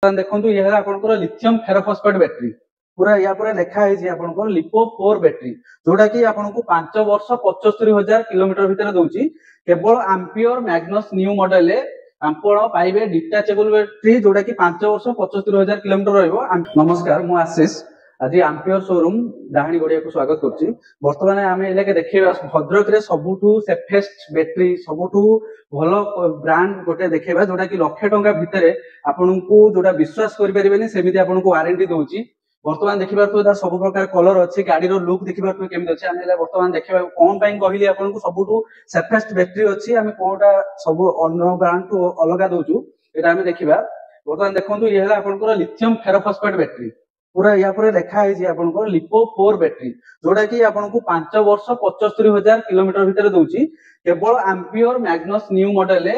देखो ये आपंकर लिथियम फेरोफॉस्फेट बैटेरी पूरा या पूरा लिखा है आपंकर लिपो 4 बैटेरी जोटा कि आपको 5 वर्ष 75,000 किलोमीटर भितर दूची केवल एम्पियर मैग्नस न्यू मॉडल आपण पाइबे डिटाचेबल बैटेरी जोटा कि 5 वर्ष 75,000 किलोमीटर रहिबो। नमस्कार मु आशीष आज एम्पियर शोरूम डाहाणी गड़िया को स्वागत करछि। वर्तमान आम एलाके देखा भद्रक रे सबुठू सेफेस्ट बैटेरी सबुठू भल ब्रांड गोटे देखा जोटा कि लक्ष टंका भितर आपन को जोटा विश्वास करें सेमती आपको वारंटी दूची। वर्तमान देखिए तार सब प्रकार कलर अच्छी गाड़ी लुक देखिए केमी अच्छे बर्तमान देखा कौन कहली आपको सबुठू सेफेस्ट बैटेरी अच्छी आम कौटा सब अन्य ब्रांड टू अलग दौचु यहाँ आम देखा। बर्तमान देखो ये आपंकर लिथियम फेरोफॉस्फेट बैटेरी पूरा या पूरा लिखा है आपंकर लिपो 4 बैटेरी जोटा कि आपको 5 वर्ष 75,000 किलोमीटर भितर दूची केवल एम्पियर मैग्नस न्यू मॉडल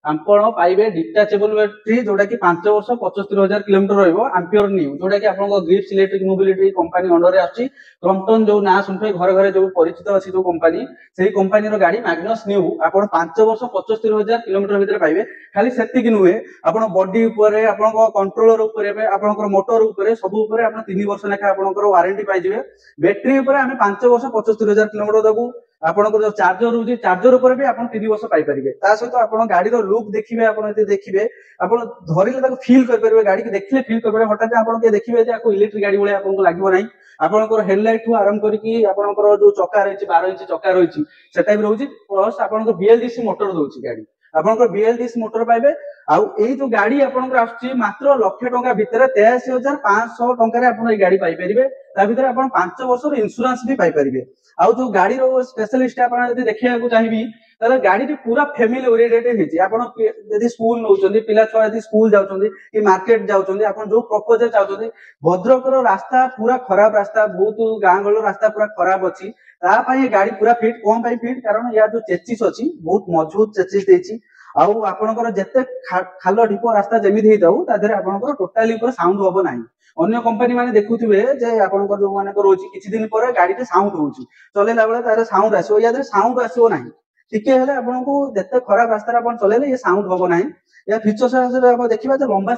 आपण पाइबे डिटाचेबल बैटेरी जोटा कि 5 वर्ष 75,000 किलोमीटर रहिबो एम्पियर न्यू जोटा कि आपन Greaves electric mobility company under आछि। क्रॉम्पटन जो ना सुनथे घर घर जो परिचित अछि जो कंपनी सेही कंपनी रो गाड़ी मैग्नस न्यू आपण 5 वर्ष 75,000 किलोमीटर भितर पाइबे। खाली सेति कि नुहे आपण बॉडी ऊपर आपण कंट्रोलर ऊपर आपण मोटर ऊपर सब ऊपर आपण 3 वर्ष लेखा आपण वारंटी पाइ जिवे। बैटेरी ऊपर हम 5 वर्ष 75,000 किलोमीटर दबु आपनकर जो चार्जर होची चार्जर ऊपर भी आपण 3 वर्ष पाई परिबे। ता सहित आपण गाड़ी रो लुक देखिबे आपण एते देखिबे आपण धरिले ताको फील कर परिबे गाड़ी के देखले फील कर परिबे हटात आपण के देखिबे जे आको इलेक्ट्रिक गाड़ी बोले आपनको लागिबो नाही। आपनकर हेडलाइट ठू आरंभ करिकि आपनकर जो चक्का रहिछि 12 इंच चक्का रहिछि सेटा भी रहउछि प्लस आपनको बीएलडीसी मोटर दोछि गाड़ी आपनकर बीएलडीसी मोटर पाइबे। आउ एई जो गाड़ी आपनकर आछि मात्र लक्ष टंका भितर 83,500 टंका रे आपण ए गाड़ी पाई परिबे। ता भितर आपण 5 वर्ष रो इंश्योरेंस भी पाई परिबे। आउ जो गाड़ी रो स्पेशलिस्ट आपण यदि देखिया को चाहिबी ताले गाड़ी टी पूरा फैमिली ओरिएंटेड हिची आपण यदि स्कूल नउचंदी पिला छुआ यदि स्कूल जाउचंदी कि मार्केट जाउचंदी आपण जो प्रपोजल चाउचंदी भद्रक रो रास्ता पूरा खराब रास्ता बहुत गां गलो रास्ता पूरा खराब अछि ता पई गाड़ी पूरा फिट कोन पई फिट कारण या जो चेचिस अछि बहुत मजबूत चेचिस देछि। आउ आपनकर जते खाल ढिपो रास्ता जेमिति हे जाउ ता देरे आपनकर टोटली ऊपर साउंड होबो नाही। अन्य कंपनी माने देखुथिबे जे आपनकर जो माने रोची किछि दिन पर गाड़ी ते साउंड होउची चलेला बेले तारे साउंड आसो या दे साउंड आसो नाही ठीके हेले आपनको जते खराब रास्ता आपण चलेले ये साउंड होबो नाही। या फीचर्स आपण देखिबा जे लंबा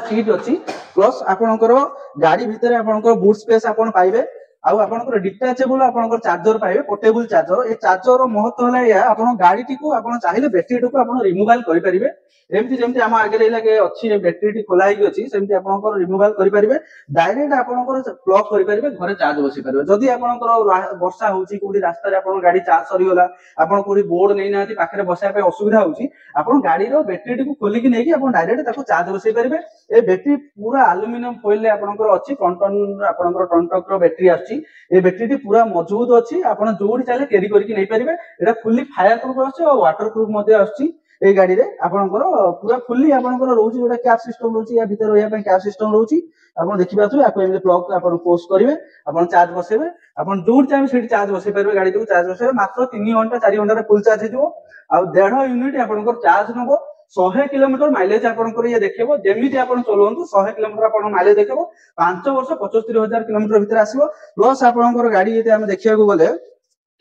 सीट अछि प्लस आपनकर गाड़ी भितर आपनकर बूट स्पेस आपण पाइबे। आउ आपनकर डिटाचेबल आपनकर चार्जर पाइबे पोर्टेबल चार्जर ए चार्जर महत्व हला या आपण गाड़ी टी को आपण चाहिले बैटरी टी को आपण रिमूवल करि परिबे। एमती जेमती हम आगे लागे अछि बैटरी टी खोला ही अछि सेमती आपनकर रिमूवल करि परिबे डायरेक्ट आपनकर प्लग करि परिबे घरे चार्ज बसि परिबे। जदि आपनकर वर्षा होउची कोडी रास्ता रे आपण गाड़ी चार्ज सरी होला आपण कोडी बोर्ड नै नाति पाखरे बसाय पे असुविधा होउची आपण गाड़ी रो बैटरी टी को खोली कि नै कि आपण डायरेक्ट ताको चार्ज बसि परिबे। ए बैटरी पूरा एल्युमिनियम फोइल ले आपनकर अछि फ्रंटन आपनकर टंटक रो बैटरी अछि ए बैटरी टी पूरा मजबूत अछि आपण जोडी चाले कैरी करि कि नै परिबे। एटा फुल्ली फायर प्रूफ अछि और वाटर प्रूफ मध्ये अछि। ए गाड़ी रे आपनकर पूरा फुल्ली आपनकर रहउची जोटा कैप सिस्टम रहउची या भीतर होया पे कैप सिस्टम रहउची आपण देखि पाछु आको एमे प्लग आपण पोस्ट करिवे आपण चार्ज बसेबे आपण जोड चाहे सेठी चार्ज बसे परबे गाड़ी को चार्ज बसेबे मात्र 3 घंटा 4 घंटा रे फुल चार्ज हेजो आ 1.5 यूनिट आपनकर चार्ज नबो 100 किलोमीटर माइलेज आपनकर ये देखबो जेमिति आपण चलवंतु 100 किलोमीटर आपण माइलेज देखबो 5 वर्ष 75,000 किलोमीटर भीतर आसीबो। प्लस आपनकर गाड़ी यदि हम देखिया को गले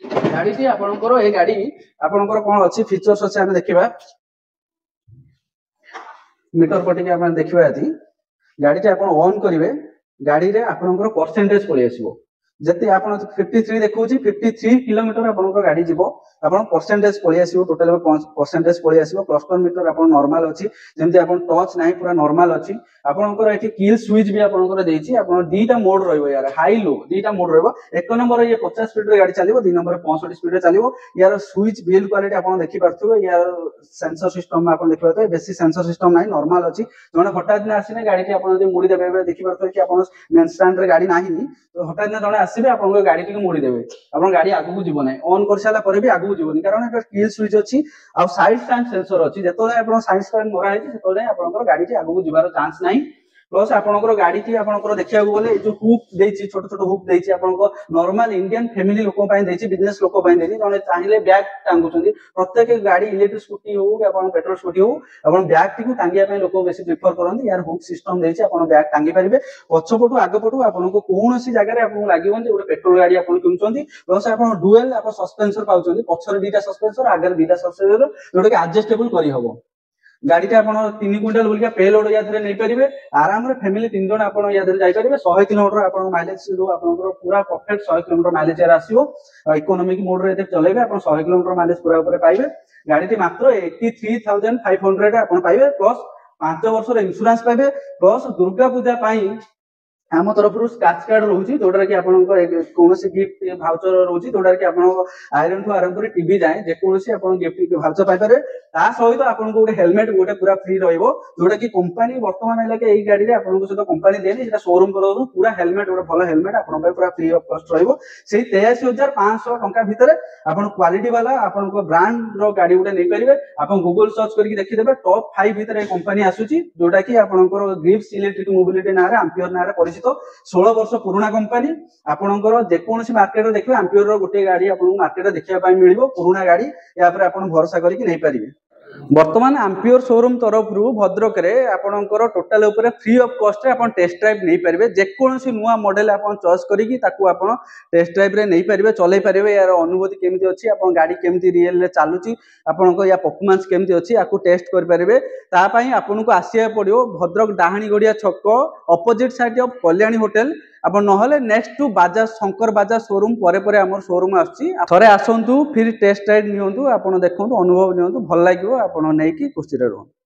गाड़ी टी आपनकर ए गाड़ी आपनकर कोन अछि फीचर्स अछि हम देखिबा मीटर पटी के आपण देखिबा यदि गाड़ी टी आपण ऑन करिवे गाड़ी रे आपनकर परसेंटेज पळि आसीबो जति आपण 53 देखौची 53 किलोमीटर आपनकर गाड़ी जिवो आपण परसेंटेज पळि आसीबो टोटल परसेंटेज पळि आसीबो क्लस्टर मीटर आपण नॉर्मल अछि जेमति आपण टच नाही पूरा नॉर्मल अछि। आपनकर एठी किल स्विच भी आपनकर देछि आपण दीटा मोड रहइबो यार हाई लो दीटा मोड रहइबो। एक नंबर ये 50 स्पीड रे गाड़ी चलिबो 2 नंबर 65 स्पीड रे चलिबो। यार स्विच बिल्ड क्वालिटी आपण देखि परथुबो यार सेंसर सिस्टम में आपण देखिबा त बेसी सेंसर सिस्टम नाही नॉर्मल अछि जने हठात ने आसीने गाड़ी के आपण जदि मुड़ी देबे देखि परथु कि आपण मेन स्टैंड रे गाड़ी नाही तो हठात ने जने आसीबे आपण गाड़ी टी मुड़ी देबे आपण गाड़ी आगु को जीवो नाही ऑन कर साला पर भी आगु जीवोनी कारण एटा किल स्विच अछि आ साइड स्टैंड सेंसर अछि जेतोले आपण साइड स्टैंड मरा है सेतोले आपनकर गाड़ी टी आगु को जीवार चांस नाही। प्लस आपनकर गाड़ी टी आपनकर देखिया को बोले जो हुक देछि छोट छोट हुक देछि आपनकर नॉर्मल इंडियन फैमिली लोक पय देछि बिजनेस लोक पय देछि जने चाहिले बैग टांगुचंदी प्रत्येक गाड़ी इलेक्ट्रिक स्कूटी हो कि आपण पेट्रोल स्कूटी हो आपण बैग टी को टांगिया पय लोक बेसी प्रेफर करंदी यार हुक सिस्टम देछि आपण बैग टांगी परिबे पछपटु आगपटु आपनको कोनोसी जगह रे आपन लागिबन जे ओटे पेट्रोल गाड़ी आपण किनचंदी प्लस आपण डुअल आपण सस्पेंसर पाउचंदी पछरे दीटा सस्पेंसर आगे दीटा सस्पेंसर जोटा कि एडजस्टेबल करी हबो गाड़ी आप 3 क्विंटाल बोलिका पेलोड या नहीं पारे आराम से फैमिली 3 जन आप जापर 100 किलोमीटर आप माइलेज पूरा परफेक्ट 100 किलोमीटर माइलेज आसो इकोनोमिक मोड रे चलेबे आप 100 किलोमीटर माइलेज पूरा पाइबे गाड़ी मात्र 83,500 आप पाइबे प्लस 5 वर्ष इंश्योरेंस पाइबे प्लस दुर्गा पूजा आम तरफ स्क्रैच कार्ड रोचे जोटा कि कौन गिफ्ट भाउचर रोचे जोटा कि आयरन ठू आरंभ कर टीवी जाए जेकोसी गिफ्ट भाउचर पाइपर ता सहित आपको गोटे हेलमेट गोटे पूरा फ्री रोटा कि कंपनी बर्तमान है ये गाड़ी सहित कंपनी देनी शोरूम तरफ पूरा हेलमेट गोटे भल हेलमेट आप पूरा फ्री ऑफ कॉस्ट रही 83,500 टंका भितर आप क्वालिटी वाला आप ब्रांड रो गाड़ी गोटे नहीं पारे आप गूगल सर्च करके देखिदेवे टॉप 5 भितर कंपनी आसूची जोटा कि आपंकर ग्रिप्स इलेक्ट्रिक मोबिलिटी ना आम्पियर ना परिचित 16 वर्ष पुराना कंपनी आपणकर जेकोसी मार्केट रे देखिए आम्पियर गोटे गाड़ी आपको मार्केट रे देखा मिल पुराना गाड़ी या भरोसा करके नहीं पारे वर्तमान आम्पियर शोरूम तरफ भद्रक रे आपणकर टोटाल ऊपर फ्री ऑफ कॉस्ट रे आपण टेस्ट ड्राइव नहीं पारे जेकोसी नुआ मॉडल आपण चॉइस करिकी ताकू आपण टेस्ट ड्राइव रे नहीं पारे चलै पारे यार अनुभूति केमती अछि आपण गाड़ी केमती रियल रे चालुची आपणको या परफॉर्मेंस केमती अछि आकु टेस्ट कर पारे ता पई आपनको आसिया पड़ियो भद्रक डाहाणी गड़िया छक opposite side of Kalyani hotel आप नहले next to Bajaj Shankar Bajaj showroom परे आमर शोरूम आसुची थरे आसंतु फिर टेस्ट राइड नियंतु आपण देखंतु अनुभव नियंतु भल लागिवो आपण नै कि खुशी रे रहंतु।